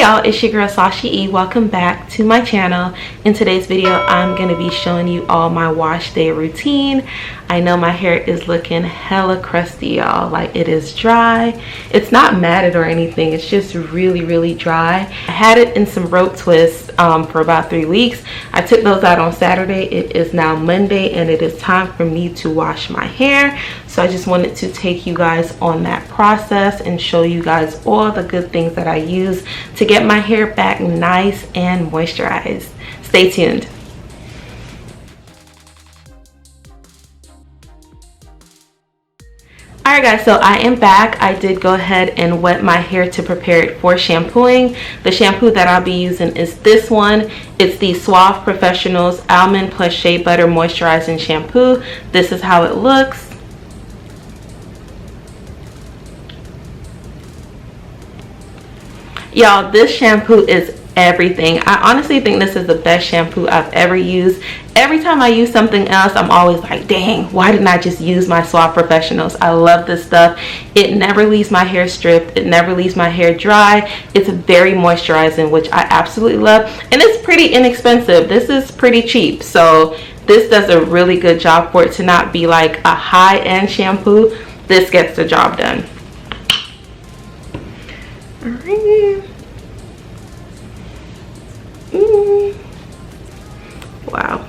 Hey y'all, it's your girl Sasha E. Welcome back to my channel. In today's video, I'm going to be showing you all my wash day routine. I know my hair is looking hella crusty, y'all. Like, it is dry. It's not matted or anything. It's just really dry. I had it in some rope twists for about 3 weeks. I took those out on Saturday. It is now Monday and it is time for me to wash my hair. So I just wanted to take you guys on that process and show you guys all the good things that I use to get my hair back nice and moisturized. Stay tuned. Alright guys, so I am back. I did go ahead and wet my hair to prepare it for shampooing. The shampoo that I'll be using is this one. It's the Suave Professionals Almond Plus Shea Butter Moisturizing Shampoo. This is how it looks. Y'all, this shampoo is everything. I honestly think this is the best shampoo I've ever used. Every time I use something else, I'm always like, dang, why didn't I just use my Suave Professionals? I love this stuff. It never leaves my hair stripped. It never leaves my hair dry. It's very moisturizing, which I absolutely love. And it's pretty inexpensive. This is pretty cheap. So this does a really good job for it to not be like a high-end shampoo. This gets the job done. All right. Wow.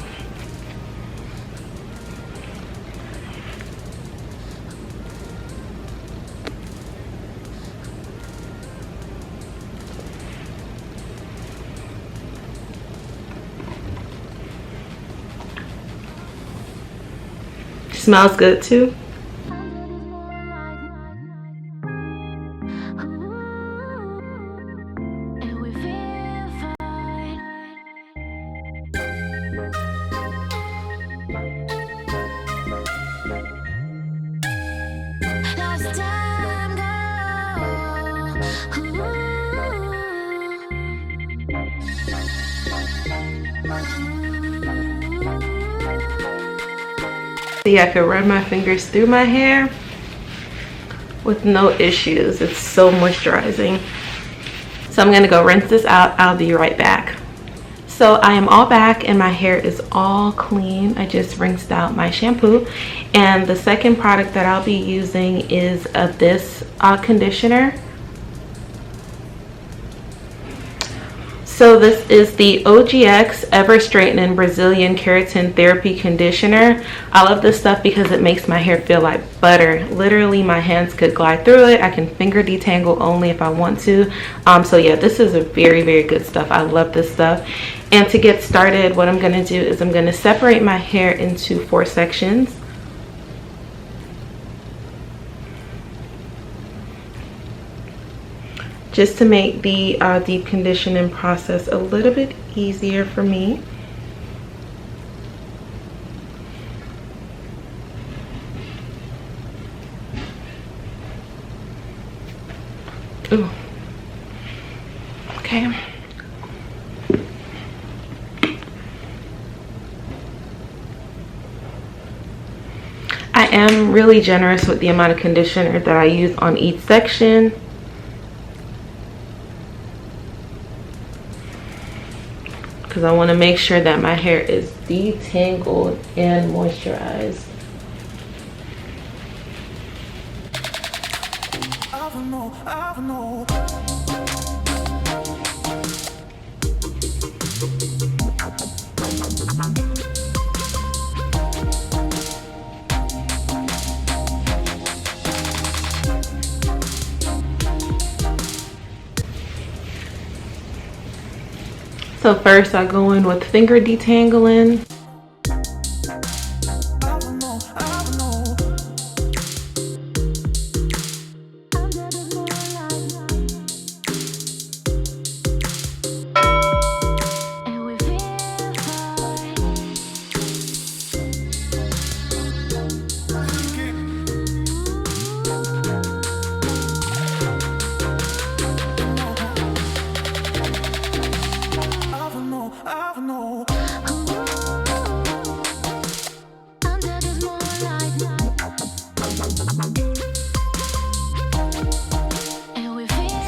Smells good too. See, I could run my fingers through my hair with no issues. It's so moisturizing. So I'm gonna go rinse this out. I'll be right back. So I am all back and my hair is all clean. I just rinsed out my shampoo. And the second product that I'll be using is this conditioner. So this is the OGX Ever Straightening Brazilian Keratin Therapy Conditioner. I love this stuff because it makes my hair feel like butter. Literally, my hands could glide through it. I can finger detangle only if I want to. So yeah, this is a very good stuff. I love this stuff. And to get started, what I'm going to do is I'm going to separate my hair into 4 sections. Just to make the deep conditioning process a little bit easier for me. Ooh. Okay. I am really generous with the amount of conditioner that I use on each section. Because I want to make sure that my hair is detangled and moisturized. So first I go in with finger detangling.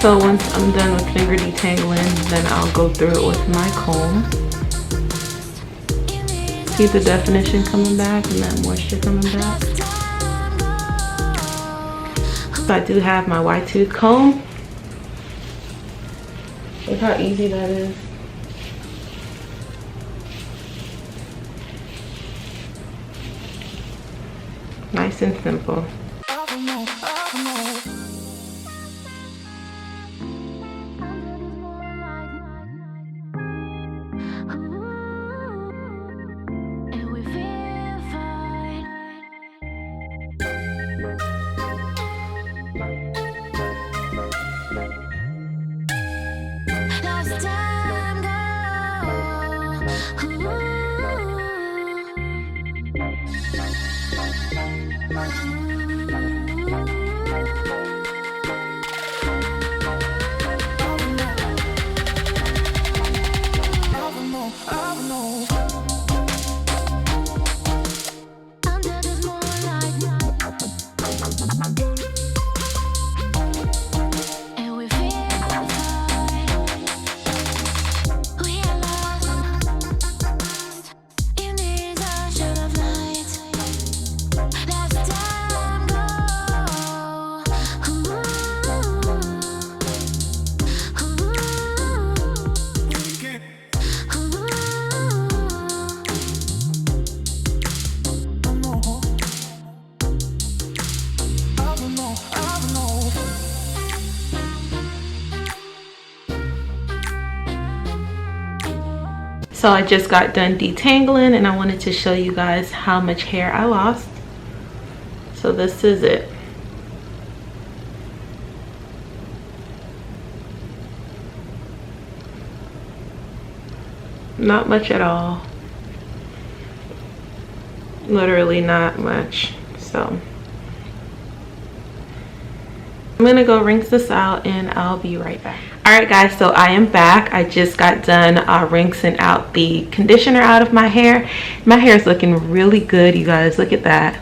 So once I'm done with finger detangling, then I'll go through it with my comb. See the definition coming back and that moisture coming back? So I do have my wide tooth comb. Look how easy that is. Nice and simple. So I just got done detangling and I wanted to show you guys how much hair I lost. So this is it. Not much at all. Literally not much. So I'm gonna go rinse this out and I'll be right back. Alright guys, so I am back. I just got done rinsing out the conditioner out of my hair. My hair is looking really good, you guys. Look at that.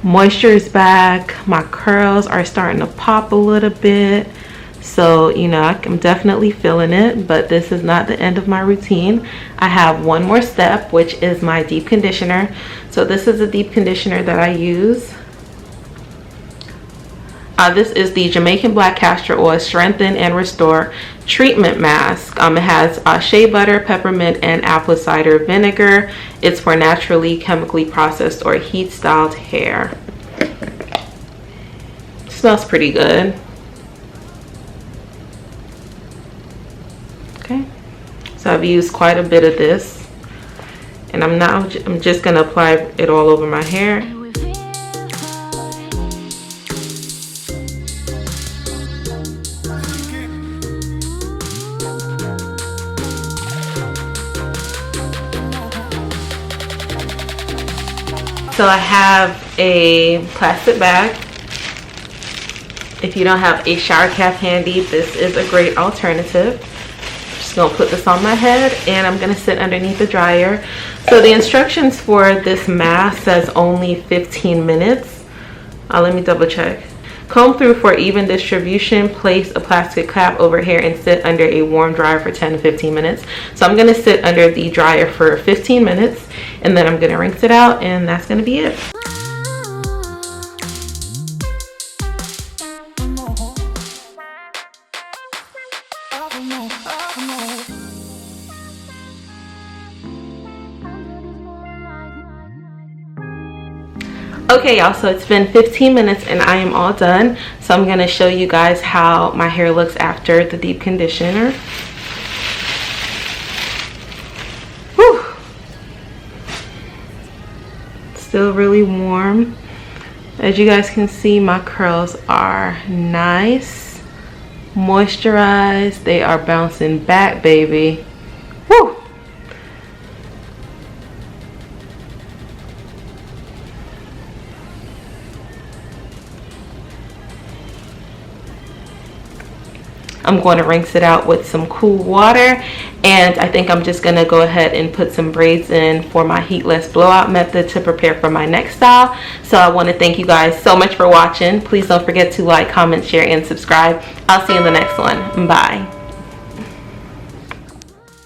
Moisture is back. My curls are starting to pop a little bit. So, you know, I'm definitely feeling it, but this is not the end of my routine. I have one more step, which is my deep conditioner. So this is a deep conditioner that I use. This is the Jamaican Black Castor Oil Strengthen and Restore Treatment Mask. It has shea butter, peppermint, and apple cider vinegar. It's for naturally chemically processed or heat styled hair. Smells pretty good. Okay, so I've used quite a bit of this, and I'm just gonna apply it all over my hair. So I have a plastic bag. If you don't have a shower cap handy, this is a great alternative. I'm just gonna put this on my head and I'm gonna sit underneath the dryer. So the instructions for this mask says only 15 minutes. Let me double check. Comb through for even distribution, place a plastic cap over hair and sit under a warm dryer for 10 to 15 minutes. So I'm gonna sit under the dryer for 15 minutes and then I'm gonna rinse it out and that's gonna be it. Okay y'all, so it's been 15 minutes and I am all done. So I'm going to show you guys how my hair looks after the deep conditioner. Whew. Still really warm. As you guys can see, my curls are nice, moisturized. They are bouncing back, baby. Woo! I'm going to rinse it out with some cool water, and I think I'm just going to go ahead and put some braids in for my heatless blowout method to prepare for my next style. So I want to thank you guys so much for watching. Please don't forget to like, comment, share, and subscribe. I'll see you in the next one. Bye.